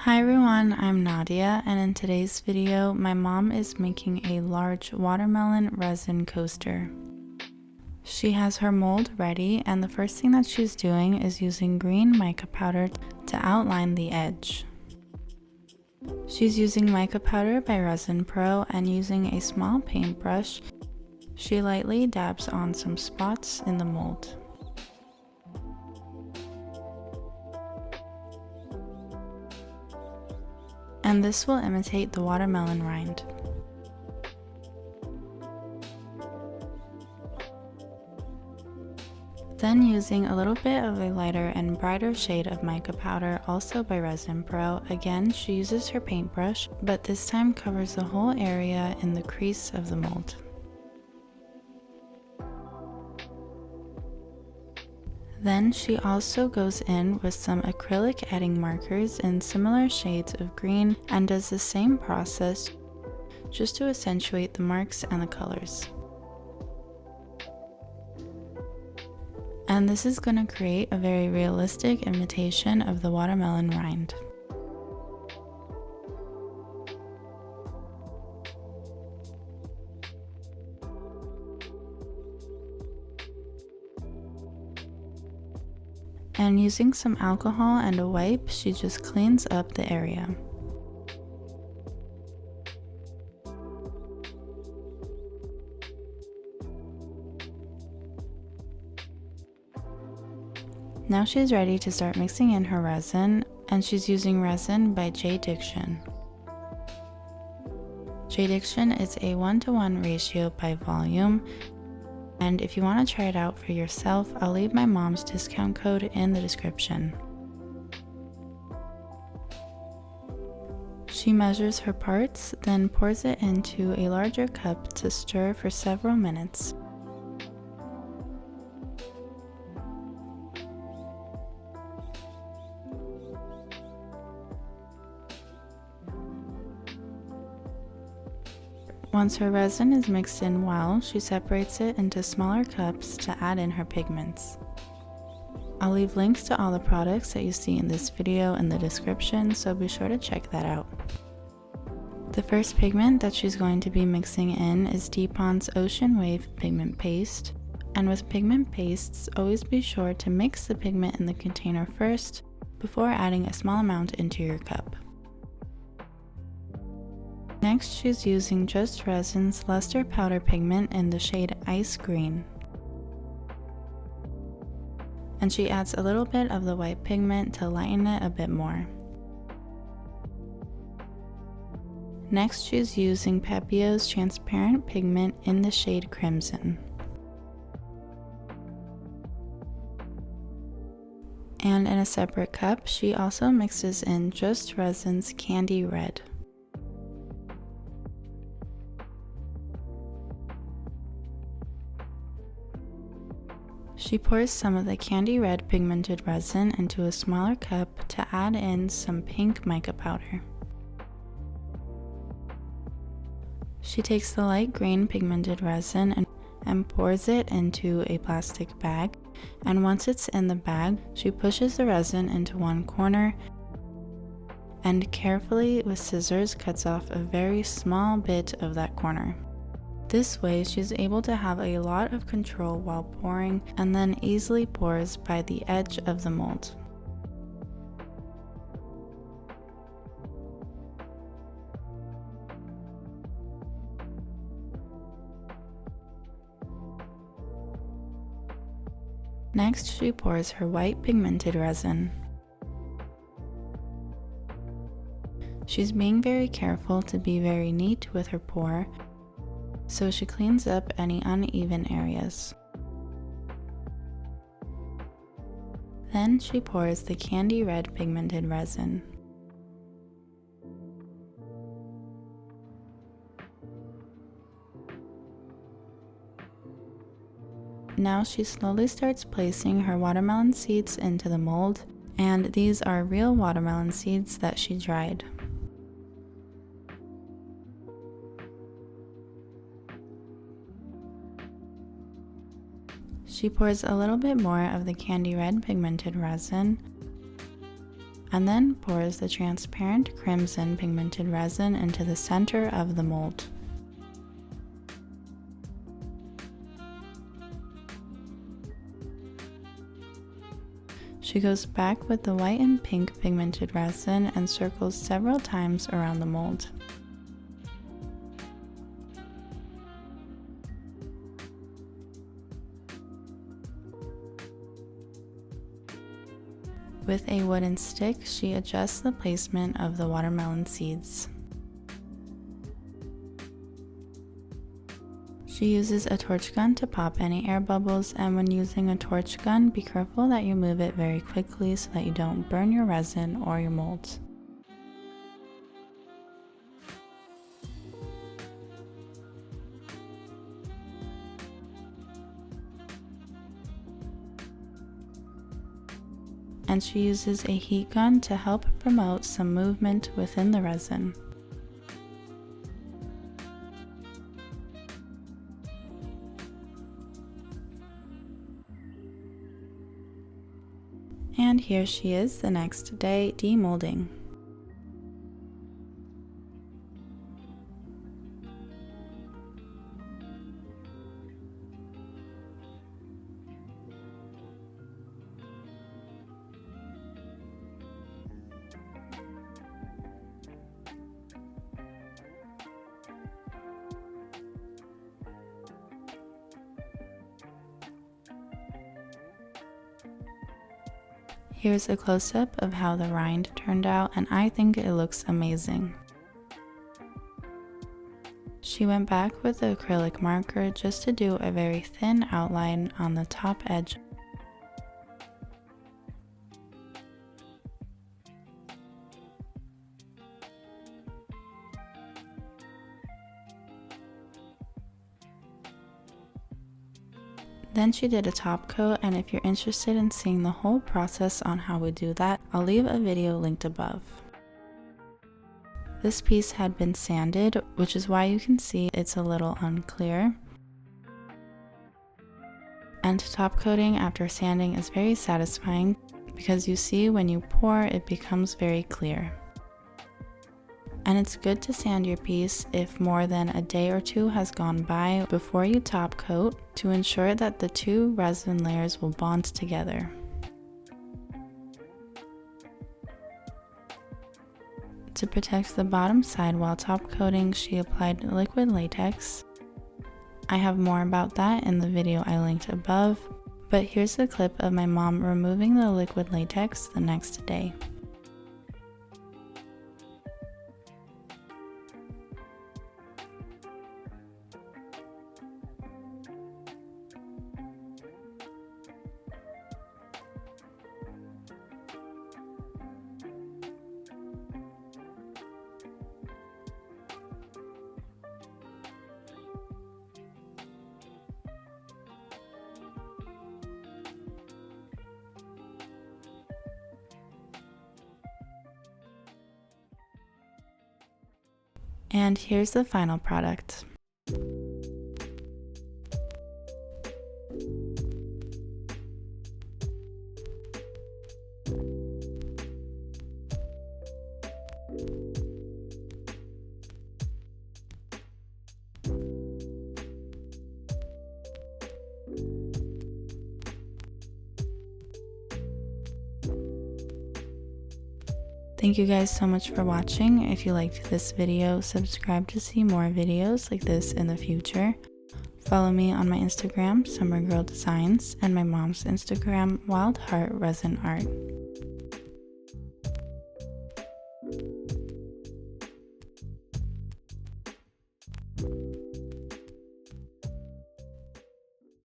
Hi everyone, I'm Nadia, and in today's video, my mom is making a large watermelon resin coaster. She has her mold ready, and the first thing that she's doing is using green mica powder to outline the edge. She's using mica powder by Resin Pro, and using a small paintbrush, she lightly dabs on some spots in the mold. And this will imitate the watermelon rind. Then, using a little bit of a lighter and brighter shade of mica powder, also by Resin Pro, again she uses her paintbrush, but this time covers the whole area in the crease of the mold. Then she also goes in with some acrylic adding markers in similar shades of green and does the same process just to accentuate the marks and the colors. And this is going to create a very realistic imitation of the watermelon rind. And using some alcohol and a wipe, she just cleans up the area. Now she's ready to start mixing in her resin, and she's using Resin by Diction. Diction is a 1:1 ratio by volume. And if you want to try it out for yourself, I'll leave my mom's discount code in the description. She measures her parts, then pours it into a larger cup to stir for several minutes. Once her resin is mixed in well, she separates it into smaller cups to add in her pigments. I'll leave links to all the products that you see in this video in the description, so be sure to check that out. The first pigment that she's going to be mixing in is Duppont's Ocean Wave Pigment Paste. And with pigment pastes, always be sure to mix the pigment in the container first before adding a small amount into your cup. Next, she's using Just Resin's Luster Powder Pigment in the shade Ice Green. And she adds a little bit of the white pigment to lighten it a bit more. Next, she's using Pepio's Transparent Pigment in the shade Crimson. And in a separate cup, she also mixes in Just Resin's Candy Red. She pours some of the candy red pigmented resin into a smaller cup to add in some pink mica powder. She takes the light green pigmented resin and pours it into a plastic bag, and once it's in the bag, she pushes the resin into one corner and carefully with scissors cuts off a very small bit of that corner. This way, she's able to have a lot of control while pouring, and then easily pours by the edge of the mold. Next, she pours her white pigmented resin. She's being very careful to be very neat with her pour, so she cleans up any uneven areas. Then she pours the candy red pigmented resin. Now she slowly starts placing her watermelon seeds into the mold, and these are real watermelon seeds that she dried. She pours a little bit more of the candy red pigmented resin, and then pours the transparent crimson pigmented resin into the center of the mold. She goes back with the white and pink pigmented resin and circles several times around the mold. With a wooden stick, she adjusts the placement of the watermelon seeds. She uses a torch gun to pop any air bubbles, and when using a torch gun, be careful that you move it very quickly so that you don't burn your resin or your molds. And she uses a heat gun to help promote some movement within the resin. And here she is the next day demolding. Here's a close-up of how the rind turned out, and I think it looks amazing. She went back with the acrylic marker just to do a very thin outline on the top edge. Then she did a top coat, and if you're interested in seeing the whole process on how we do that, I'll leave a video linked above. This piece had been sanded, which is why you can see it's a little unclear. And top coating after sanding is very satisfying because you see when you pour it becomes very clear. And it's good to sand your piece if more than a day or two has gone by before you top coat to ensure that the two resin layers will bond together. To protect the bottom side while top coating, she applied liquid latex. I have more about that in the video I linked above, but here's a clip of my mom removing the liquid latex the next day. And here's the final product. Thank you guys so much for watching. If you liked this video, subscribe to see more videos like this in the future. Follow me on my Instagram, Summer Girl Designs, and my mom's Instagram, Wild Heart Resin Art.